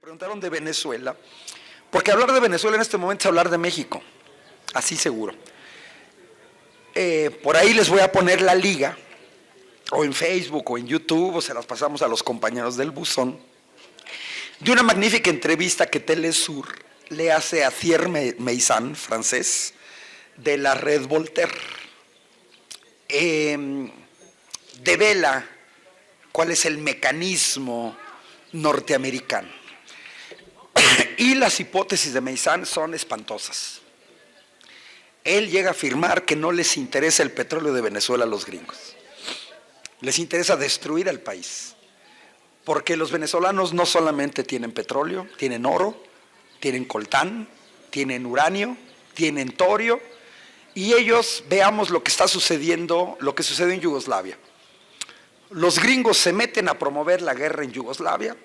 Preguntaron de Venezuela, porque hablar de Venezuela en este momento es hablar de México, así seguro. Por ahí les voy a poner la liga, o en Facebook, o en YouTube, o se las pasamos a los compañeros del buzón, de una magnífica entrevista que Telesur le hace a Thierry Meyssan, francés, de la red Voltaire. Devela cuál es el mecanismo norteamericano. Y las hipótesis de Meyssan son espantosas. Él llega a afirmar que no les interesa el petróleo de Venezuela a los gringos. Les interesa destruir al país. Porque los venezolanos no solamente tienen petróleo, tienen oro, tienen coltán, tienen uranio, tienen torio. Y ellos, veamos lo que está sucediendo, lo que sucedió en Yugoslavia. Los gringos se meten a promover la guerra en Yugoslavia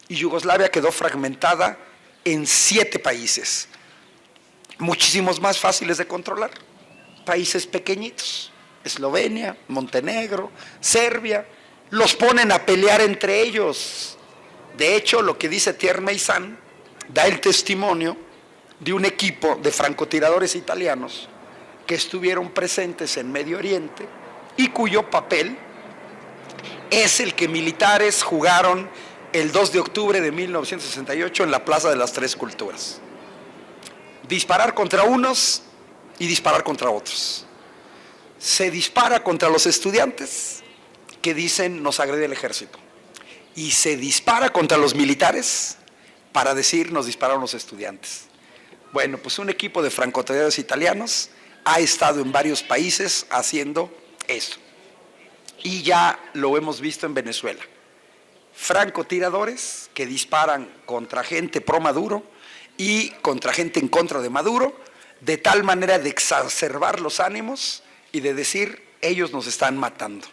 y Yugoslavia quedó fragmentada en 7 países, muchísimos más fáciles de controlar, países pequeñitos, Eslovenia, Montenegro, Serbia, los ponen a pelear entre ellos. De hecho, lo que dice Thierry Meyssan da el testimonio de un equipo de francotiradores italianos que estuvieron presentes en Medio Oriente y cuyo papel es el que militares jugaron el 2 de octubre de 1968 en la Plaza de las Tres Culturas. Disparar contra unos y disparar contra otros. Se dispara contra los estudiantes que dicen nos agrede el ejército. Y se dispara contra los militares para decir nos dispararon los estudiantes. Bueno, pues un equipo de francotiradores italianos ha estado en varios países haciendo eso. Y ya lo hemos visto en Venezuela. Francotiradores que disparan contra gente pro Maduro y contra gente en contra de Maduro, de tal manera de exacerbar los ánimos y de decir, ellos nos están matando.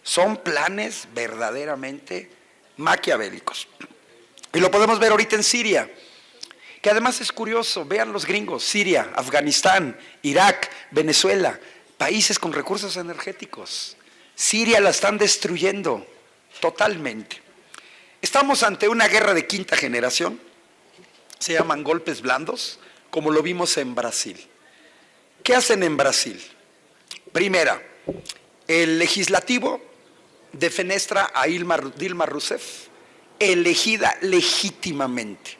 Son planes verdaderamente maquiavélicos. Y lo podemos ver ahorita en Siria, que además es curioso, vean los gringos, Siria, Afganistán, Irak, Venezuela, países con recursos energéticos. Siria la están destruyendo totalmente. Estamos ante una guerra de quinta generación, se llaman golpes blandos, como lo vimos en Brasil. ¿Qué hacen en Brasil? Primera, el legislativo defenestra a Dilma Rousseff, elegida legítimamente,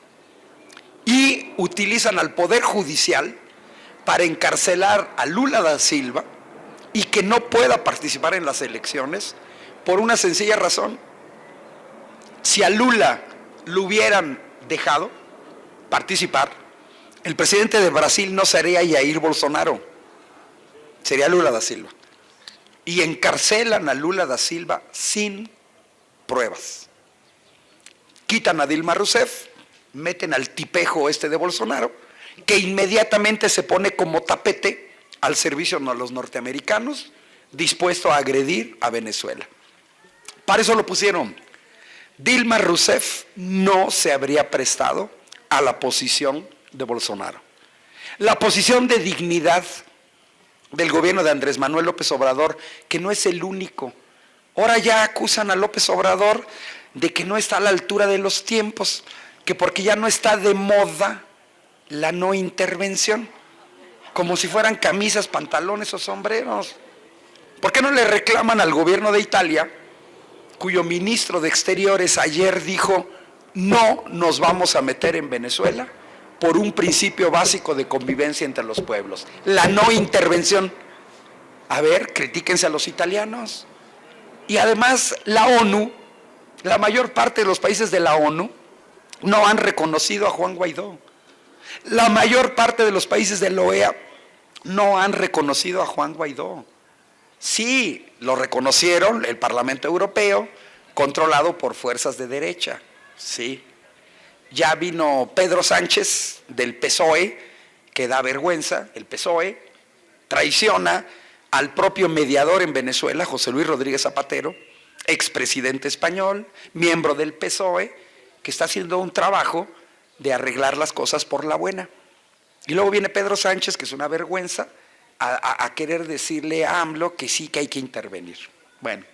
y utilizan al Poder Judicial para encarcelar a Lula da Silva y que no pueda participar en las elecciones por una sencilla razón. Si a Lula lo hubieran dejado participar, el presidente de Brasil no sería Jair Bolsonaro, sería Lula da Silva. Y encarcelan a Lula da Silva sin pruebas. Quitan a Dilma Rousseff, meten al tipejo de Bolsonaro, que inmediatamente se pone como tapete al servicio de los norteamericanos, dispuesto a agredir a Venezuela. Para eso lo pusieron. Dilma Rousseff no se habría prestado a la posición de Bolsonaro. La posición de dignidad del gobierno de Andrés Manuel López Obrador, que no es el único. Ahora ya acusan a López Obrador de que no está a la altura de los tiempos, que porque ya no está de moda la no intervención, como si fueran camisas, pantalones o sombreros. ¿Por qué no le reclaman al gobierno de Italia, cuyo ministro de Exteriores ayer dijo, no nos vamos a meter en Venezuela por un principio básico de convivencia entre los pueblos, la no intervención? A ver, critíquense a los italianos. Y además la ONU, la mayor parte de los países de la ONU no han reconocido a Juan Guaidó. La mayor parte de los países de la OEA no han reconocido a Juan Guaidó. Sí, lo reconocieron el Parlamento Europeo, controlado por fuerzas de derecha. Sí. Ya vino Pedro Sánchez del PSOE, que da vergüenza. El PSOE traiciona al propio mediador en Venezuela, José Luis Rodríguez Zapatero, expresidente español, miembro del PSOE, que está haciendo un trabajo de arreglar las cosas por la buena. Y luego viene Pedro Sánchez, que es una vergüenza, a querer decirle a AMLO que sí, que hay que intervenir. Bueno,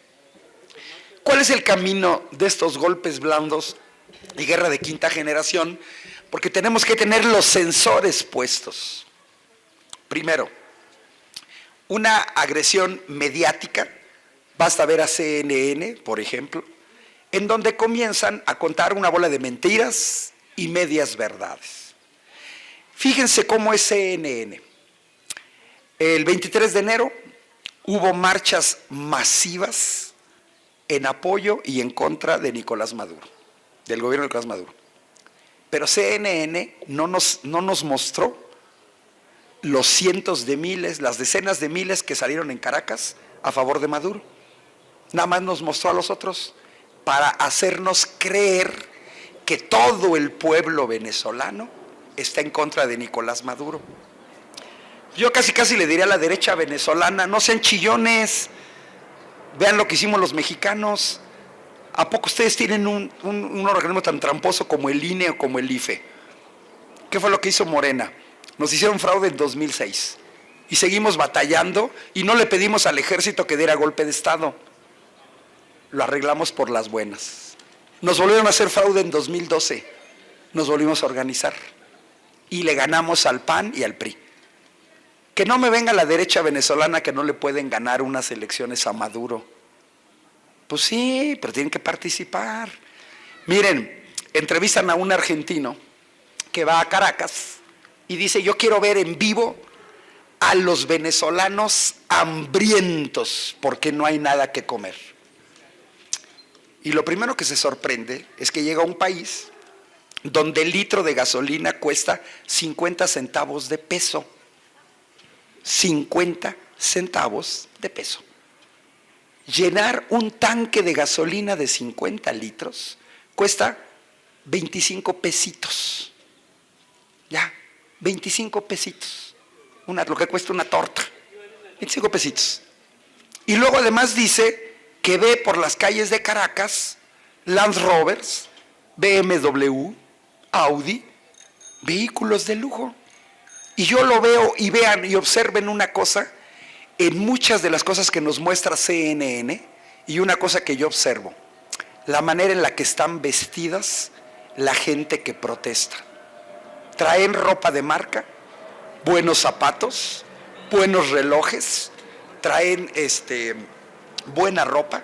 ¿cuál es el camino de estos golpes blandos y guerra de quinta generación, porque tenemos que tener los sensores puestos. Primero, una agresión mediática, basta ver a CNN, por ejemplo, en donde comienzan a contar una bola de mentiras y medias verdades. Fíjense cómo es CNN. El 23 de enero hubo marchas masivas en apoyo y en contra de Nicolás Maduro, del gobierno de Nicolás Maduro. Pero CNN no nos mostró los cientos de miles, las decenas de miles que salieron en Caracas a favor de Maduro. Nada más nos mostró a los otros para hacernos creer que todo el pueblo venezolano está en contra de Nicolás Maduro. Yo casi le diría a la derecha venezolana, no sean chillones, vean lo que hicimos los mexicanos. ¿A poco ustedes tienen un organismo tan tramposo como el INE o como el IFE? ¿Qué fue lo que hizo Morena? Nos hicieron fraude en 2006 y seguimos batallando y no le pedimos al ejército que diera golpe de Estado. Lo arreglamos por las buenas. Nos volvieron a hacer fraude en 2012, nos volvimos a organizar y le ganamos al PAN y al PRI. Que no me venga la derecha venezolana que no le pueden ganar unas elecciones a Maduro. Pues sí, pero tienen que participar. Miren, entrevistan a un argentino que va a Caracas y dice, yo quiero ver en vivo a los venezolanos hambrientos porque no hay nada que comer. Y lo primero que se sorprende es que llega a un país donde el litro de gasolina cuesta 50 centavos de peso. 50 centavos de peso. Llenar un tanque de gasolina de 50 litros cuesta 25 pesitos. Ya, 25 pesitos. Lo que cuesta una torta. 25 pesitos. Y luego además dice que ve por las calles de Caracas Land Rovers, BMW, Audi, vehículos de lujo. Y yo lo veo y vean y observen una cosa en muchas de las cosas que nos muestra CNN y una cosa que yo observo, la manera en la que están vestidas la gente que protesta. Traen ropa de marca, buenos zapatos, buenos relojes, traen buena ropa,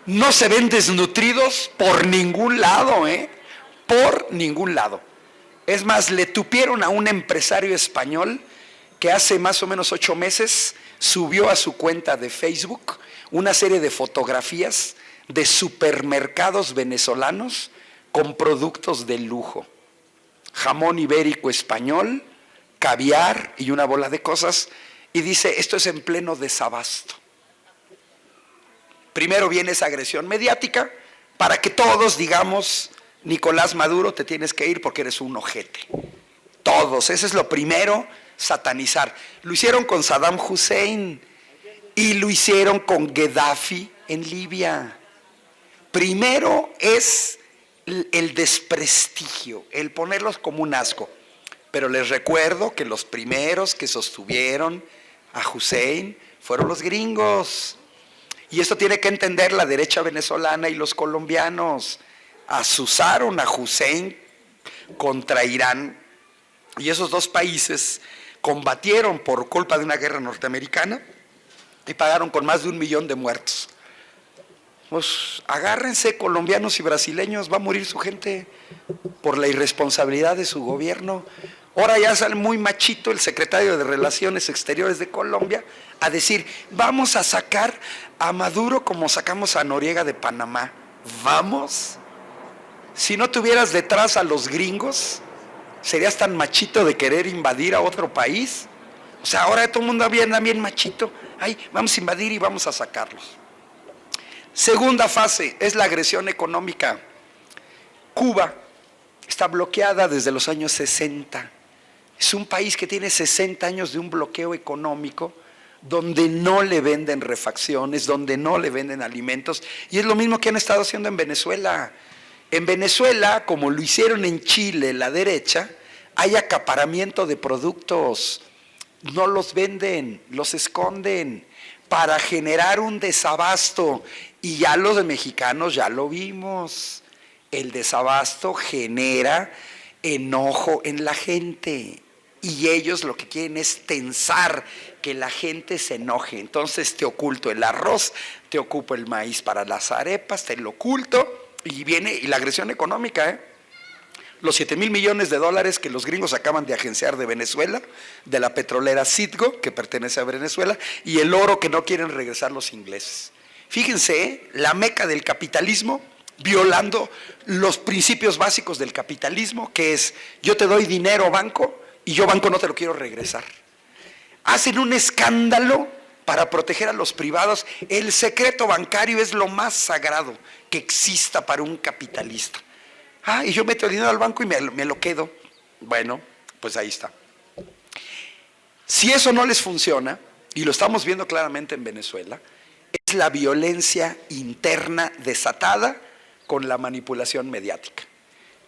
no se ven desnutridos por ningún lado, por ningún lado. Es más, le tupieron a un empresario español que hace más o menos 8 meses subió a su cuenta de Facebook una serie de fotografías de supermercados venezolanos con productos de lujo. Jamón ibérico español, caviar y una bola de cosas. Y dice, esto es en pleno desabasto. Primero viene esa agresión mediática para que todos digamos, Nicolás Maduro, te tienes que ir porque eres un ojete. Todos, ese es lo primero, satanizar. Lo hicieron con Saddam Hussein y lo hicieron con Gaddafi en Libia. Primero es el desprestigio, el ponerlos como un asco. Pero les recuerdo que los primeros que sostuvieron a Hussein fueron los gringos. Y esto tiene que entender la derecha venezolana y los colombianos. Asusaron a Hussein contra Irán y esos dos países combatieron por culpa de una guerra norteamericana y pagaron con más de 1 millón de muertos. Pues agárrense colombianos y brasileños, va a morir su gente por la irresponsabilidad de su gobierno. Ahora ya sale muy machito el secretario de Relaciones Exteriores de Colombia a decir, vamos a sacar a Maduro como sacamos a Noriega de Panamá. ¿Vamos? Si no tuvieras detrás a los gringos, ¿serías tan machito de querer invadir a otro país? O sea, ahora todo el mundo anda bien machito. Ay, vamos a invadir y vamos a sacarlos. Segunda fase es la agresión económica. Cuba está bloqueada desde los años 60. Es un país que tiene 60 años de un bloqueo económico donde no le venden refacciones, donde no le venden alimentos. Y es lo mismo que han estado haciendo en Venezuela. En Venezuela, como lo hicieron en Chile, la derecha, hay acaparamiento de productos. No los venden, los esconden para generar un desabasto. Y ya los mexicanos ya lo vimos. el desabasto genera enojo en la gente y ellos lo que quieren es tensar, que la gente se enoje. Entonces te oculto el arroz, te ocupo el maíz para las arepas, te lo oculto y viene y la agresión económica, los 7,000 millones de dólares que los gringos acaban de agenciar de Venezuela, de la petrolera Citgo, que pertenece a Venezuela, y el oro que no quieren regresar los ingleses. Fíjense, la meca del capitalismo, violando los principios básicos del capitalismo, que es: yo te doy dinero, banco, y yo, banco, no te lo quiero regresar. Hacen un escándalo para proteger a los privados. El secreto bancario es lo más sagrado que exista para un capitalista. Y yo meto el dinero al banco y me lo quedo. Bueno, pues ahí está. Si eso no les funciona, y lo estamos viendo claramente en Venezuela, es la violencia interna desatada con la manipulación mediática.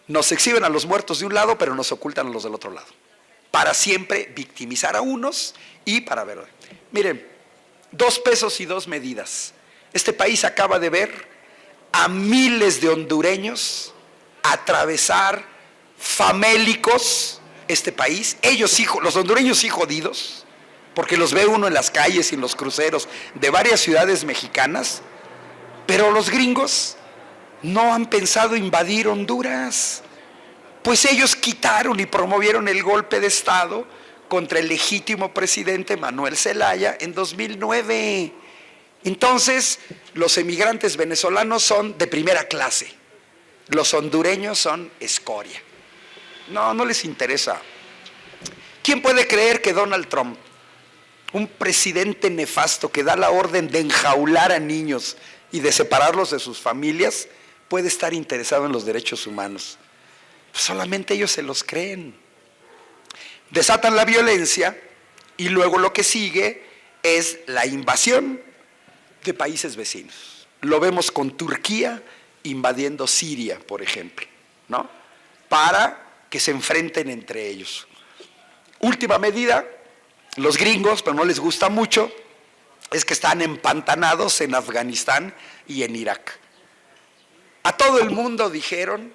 Nos exhiben a los muertos de un lado, pero nos ocultan a los del otro lado, para siempre victimizar a unos y para ver. Miren, 2 pesos y 2 medidas. Este país acaba de ver a miles de hondureños atravesar famélicos este país, ellos sí, los hondureños sí jodidos, porque los ve uno en las calles y en los cruceros de varias ciudades mexicanas, pero los gringos no han pensado invadir Honduras, pues ellos quitaron y promovieron el golpe de Estado contra el legítimo presidente Manuel Zelaya en 2009. Entonces, los emigrantes venezolanos son de primera clase. Los hondureños son escoria. No les interesa. ¿Quién puede creer que Donald Trump, un presidente nefasto que da la orden de enjaular a niños y de separarlos de sus familias, puede estar interesado en los derechos humanos? Solamente ellos se los creen. Desatan la violencia y luego lo que sigue es la invasión de países vecinos. Lo vemos con Turquía invadiendo Siria, por ejemplo, ¿no? Para que se enfrenten entre ellos. Última medida, los gringos, pero no les gusta mucho, es que están empantanados en Afganistán y en Irak. A todo el mundo dijeron: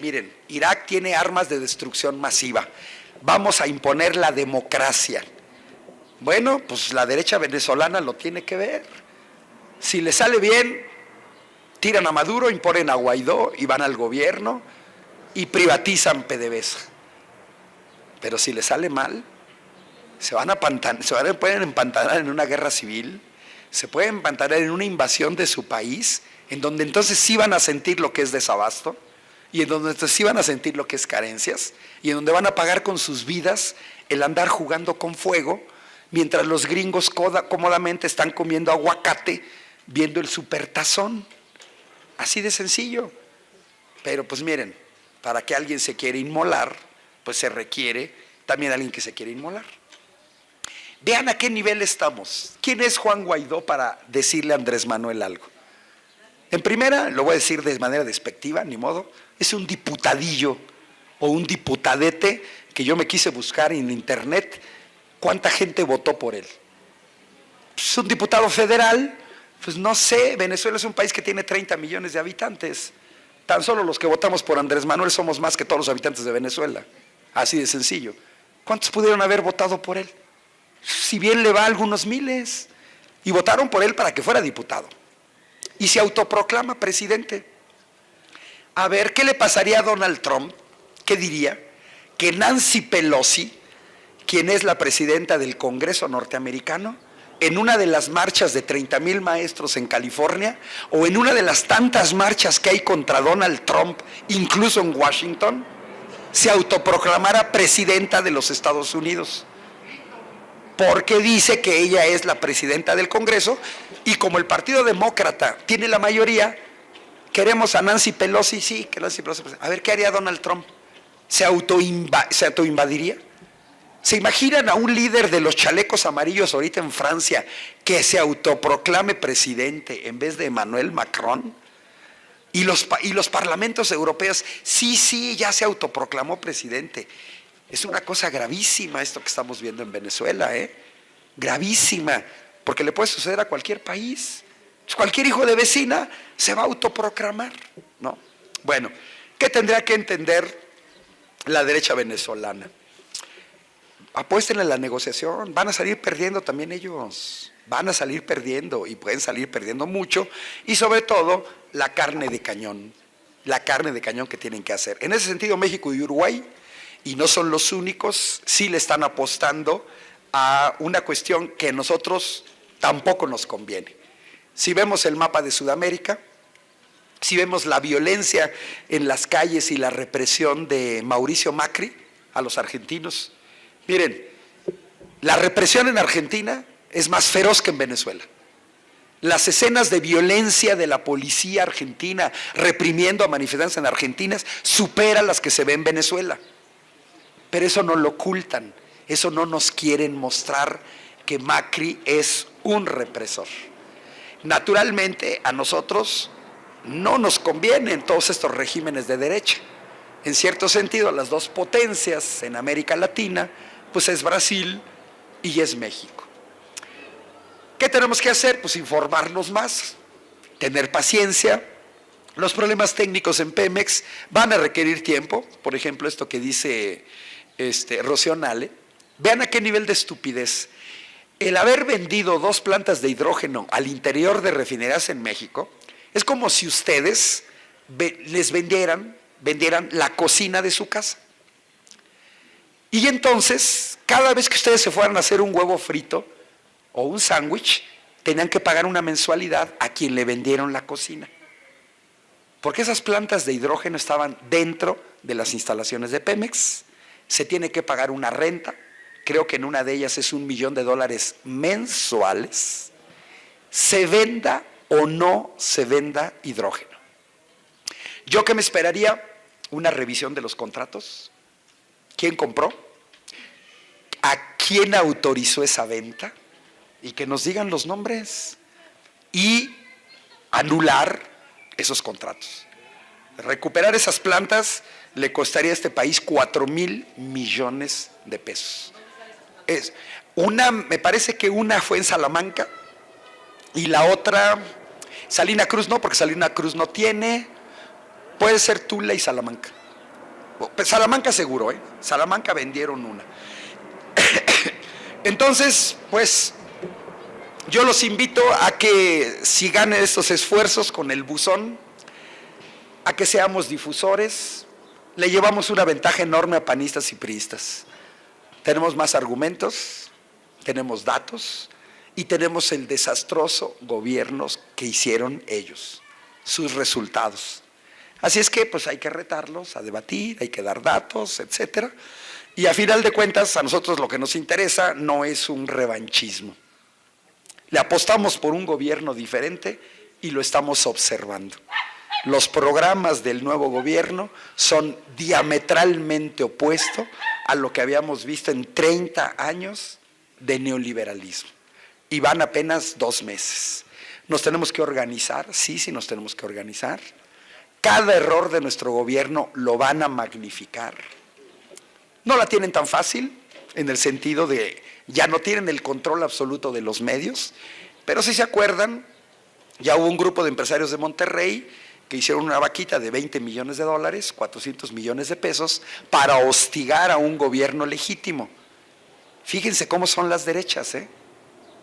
miren, Irak tiene armas de destrucción masiva, vamos a imponer la democracia. Bueno, pues la derecha venezolana lo tiene que ver. Si le sale bien, tiran a Maduro, imponen a Guaidó y van al gobierno y privatizan PDVSA. Pero si les sale mal, se pueden empantanar en una guerra civil, se pueden empantanar en una invasión de su país, en donde entonces sí van a sentir lo que es desabasto, y en donde entonces sí van a sentir lo que es carencias, y en donde van a pagar con sus vidas el andar jugando con fuego, mientras los gringos cómodamente están comiendo aguacate, viendo el supertazón. Así de sencillo. Pero pues miren, para que alguien se quiera inmolar, pues se requiere también alguien que se quiera inmolar. Vean a qué nivel estamos. ¿Quién es Juan Guaidó para decirle a Andrés Manuel algo? En primera, lo voy a decir de manera despectiva, ni modo, es un diputadillo o un diputadete que yo me quise buscar en internet cuánta gente votó por él. Es un diputado federal. Pues no sé, Venezuela es un país que tiene 30 millones de habitantes. Tan solo los que votamos por Andrés Manuel somos más que todos los habitantes de Venezuela. Así de sencillo. ¿Cuántos pudieron haber votado por él? Si bien le va a algunos miles. Y votaron por él para que fuera diputado. Y se autoproclama presidente. A ver, ¿qué le pasaría a Donald Trump? ¿Qué diría? Que Nancy Pelosi, quien es la presidenta del Congreso norteamericano, en una de las marchas de 30,000 maestros en California, o en una de las tantas marchas que hay contra Donald Trump, incluso en Washington, se autoproclamara presidenta de los Estados Unidos. Porque dice que ella es la presidenta del Congreso, y como el Partido Demócrata tiene la mayoría, queremos a Nancy Pelosi, sí, que Nancy Pelosi. A ver, ¿qué haría Donald Trump? ¿Se autoinvadiría? ¿Se imaginan a un líder de los chalecos amarillos ahorita en Francia que se autoproclame presidente en vez de Emmanuel Macron? Y los parlamentos europeos, sí, ya se autoproclamó presidente. Es una cosa gravísima esto que estamos viendo en Venezuela, gravísima, porque le puede suceder a cualquier país. Cualquier hijo de vecina se va a autoproclamar, ¿no? Bueno, ¿qué tendría que entender la derecha venezolana? Apuesten en la negociación, van a salir perdiendo también ellos, van a salir perdiendo y pueden salir perdiendo mucho, y sobre todo la carne de cañón que tienen que hacer. En ese sentido, México y Uruguay, y no son los únicos, sí le están apostando a una cuestión que a nosotros tampoco nos conviene. Si vemos el mapa de Sudamérica, si vemos la violencia en las calles y la represión de Mauricio Macri a los argentinos, miren, la represión en Argentina es más feroz que en Venezuela. Las escenas de violencia de la policía argentina reprimiendo a manifestantes en Argentina superan las que se ven en Venezuela. Pero eso no lo ocultan, eso no nos quieren mostrar, que Macri es un represor. Naturalmente a nosotros no nos convienen todos estos regímenes de derecha. En cierto sentido, las dos potencias en América Latina, pues es Brasil y es México. ¿Qué tenemos que hacer? Pues informarnos más, tener paciencia. Los problemas técnicos en Pemex van a requerir tiempo. Por ejemplo, esto que dice Rocío Nale. Vean a qué nivel de estupidez. El haber vendido 2 plantas de hidrógeno al interior de refinerías en México es como si ustedes les vendieran la cocina de su casa. Y entonces, cada vez que ustedes se fueran a hacer un huevo frito o un sándwich, tenían que pagar una mensualidad a quien le vendieron la cocina. Porque esas plantas de hidrógeno estaban dentro de las instalaciones de Pemex, se tiene que pagar una renta, creo que en una de ellas es $1,000,000 mensuales, se venda o no se venda hidrógeno. Yo que me esperaría una revisión de los contratos, quién compró, a quién autorizó esa venta, y que nos digan los nombres y anular esos contratos. Recuperar esas plantas le costaría a este país 4,000 millones de pesos. Me parece que una fue en Salamanca y la otra, Salina Cruz no, porque Salina Cruz no tiene, puede ser Tula y Salamanca. Salamanca seguro, Salamanca vendieron una. Entonces, pues, yo los invito a que sigan estos esfuerzos con el buzón, a que seamos difusores. Le llevamos una ventaja enorme a panistas y priistas. Tenemos más argumentos, tenemos datos y tenemos el desastroso gobierno que hicieron ellos, sus resultados. Así es que pues hay que retarlos a debatir, hay que dar datos, etcétera. Y a final de cuentas, a nosotros lo que nos interesa no es un revanchismo. Le apostamos por un gobierno diferente y lo estamos observando. Los programas del nuevo gobierno son diametralmente opuestos a lo que habíamos visto en 30 años de neoliberalismo. Y van apenas 2 meses. Nos tenemos que organizar, sí nos tenemos que organizar. Cada error de nuestro gobierno lo van a magnificar. No la tienen tan fácil, en el sentido de ya no tienen el control absoluto de los medios, pero si se acuerdan, ya hubo un grupo de empresarios de Monterrey que hicieron una vaquita de $20 millones, 400 millones de pesos, para hostigar a un gobierno legítimo. Fíjense cómo son las derechas,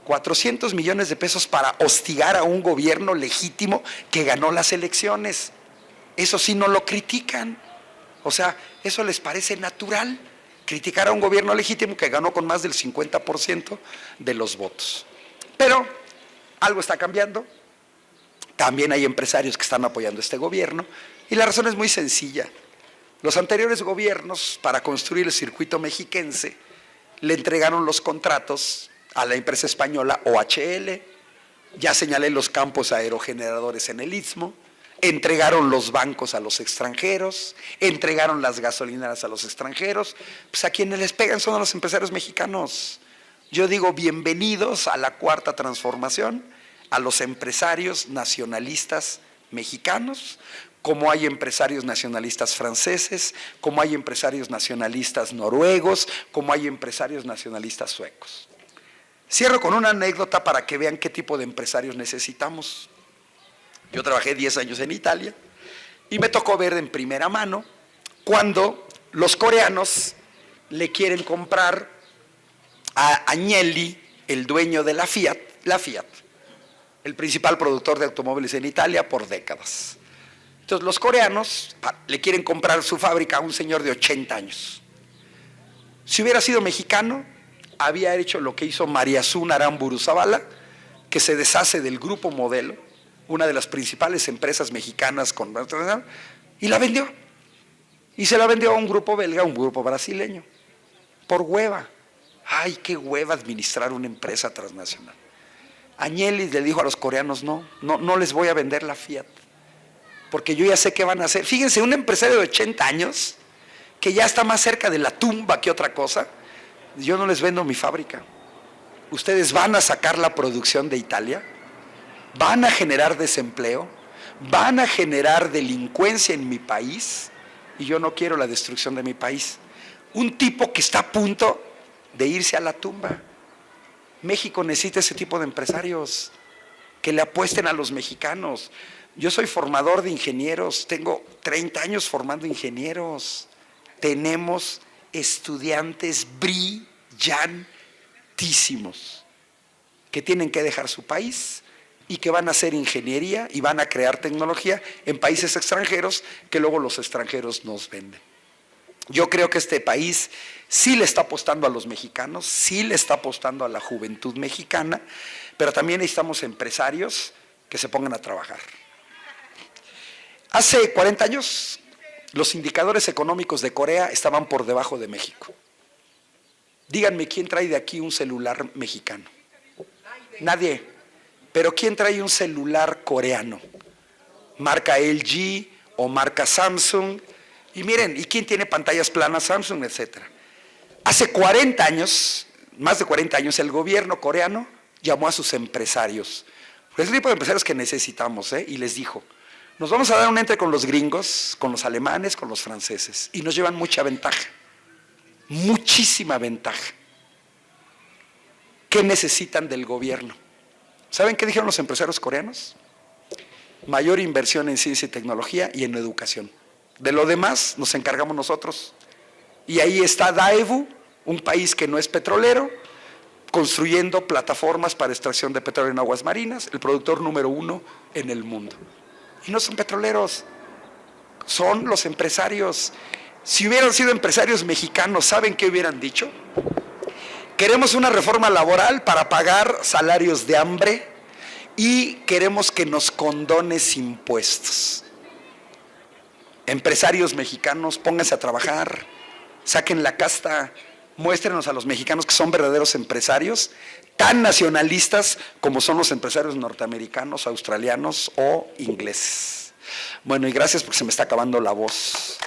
400 millones de pesos para hostigar a un gobierno legítimo que ganó las elecciones. Eso sí no lo critican. O sea, eso les parece natural, criticar a un gobierno legítimo que ganó con más del 50% de los votos. Pero algo está cambiando. También hay empresarios que están apoyando este gobierno y la razón es muy sencilla. Los anteriores gobiernos, para construir el circuito mexiquense, le entregaron los contratos a la empresa española OHL, ya señalé los campos aerogeneradores en el Istmo, entregaron los bancos a los extranjeros, entregaron las gasolineras a los extranjeros, pues a quienes les pegan son a los empresarios mexicanos. Yo digo bienvenidos a la cuarta transformación, a los empresarios nacionalistas mexicanos, como hay empresarios nacionalistas franceses, como hay empresarios nacionalistas noruegos, como hay empresarios nacionalistas suecos. Cierro con una anécdota para que vean qué tipo de empresarios necesitamos. Yo trabajé 10 años en Italia Y me tocó ver en primera mano cuando los coreanos le quieren comprar a Agnelli, el dueño de la Fiat, el principal productor de automóviles en Italia por décadas. Entonces los coreanos le quieren comprar su fábrica a un señor de 80 años. Si hubiera sido mexicano, había hecho lo que hizo Mariazún Aramburu Zavala, que se deshace del Grupo Modelo, una de las principales empresas mexicanas, y la vendió. Y se la vendió a un grupo belga, a un grupo brasileño, por hueva. Ay, qué hueva administrar una empresa transnacional. Agnelli le dijo a los coreanos, no les voy a vender la Fiat, porque yo ya sé qué van a hacer. Fíjense, un empresario de 80 años, que ya está más cerca de la tumba que otra cosa, yo no les vendo mi fábrica. Ustedes van a sacar la producción de Italia, van a generar desempleo, van a generar delincuencia en mi país, y yo no quiero la destrucción de mi país. Un tipo que está a punto de irse a la tumba. México necesita ese tipo de empresarios que le apuesten a los mexicanos. Yo soy formador de ingenieros, tengo 30 años formando ingenieros. Tenemos estudiantes brillantísimos que tienen que dejar su país y que van a hacer ingeniería y van a crear tecnología en países extranjeros que luego los extranjeros nos venden. Yo creo que este país sí le está apostando a los mexicanos, sí le está apostando a la juventud mexicana, pero también necesitamos empresarios que se pongan a trabajar. Hace 40 años, los indicadores económicos de Corea estaban por debajo de México. Díganme, ¿quién trae de aquí un celular mexicano? Nadie. Pero ¿quién trae un celular coreano? Marca LG o marca Samsung. Y miren, ¿y quién tiene pantallas planas? Samsung, etcétera. Hace 40 años, más de 40 años, el gobierno coreano llamó a sus empresarios. Es el tipo de empresarios que necesitamos, y les dijo, nos vamos a dar un entre con los gringos, con los alemanes, con los franceses. Y nos llevan mucha ventaja, muchísima ventaja. ¿Qué necesitan del gobierno? ¿Saben qué dijeron los empresarios coreanos? Mayor inversión en ciencia y tecnología y en educación. De lo demás nos encargamos nosotros. Y ahí está Daewoo, un país que no es petrolero, construyendo plataformas para extracción de petróleo en aguas marinas, el productor número 1 en el mundo. Y no son petroleros, son los empresarios. Si hubieran sido empresarios mexicanos, ¿saben qué hubieran dicho? Queremos una reforma laboral para pagar salarios de hambre y queremos que nos condones impuestos. Empresarios mexicanos, pónganse a trabajar, saquen la casta, muéstrenos a los mexicanos que son verdaderos empresarios, tan nacionalistas como son los empresarios norteamericanos, australianos o ingleses. Bueno, y gracias porque se me está acabando la voz.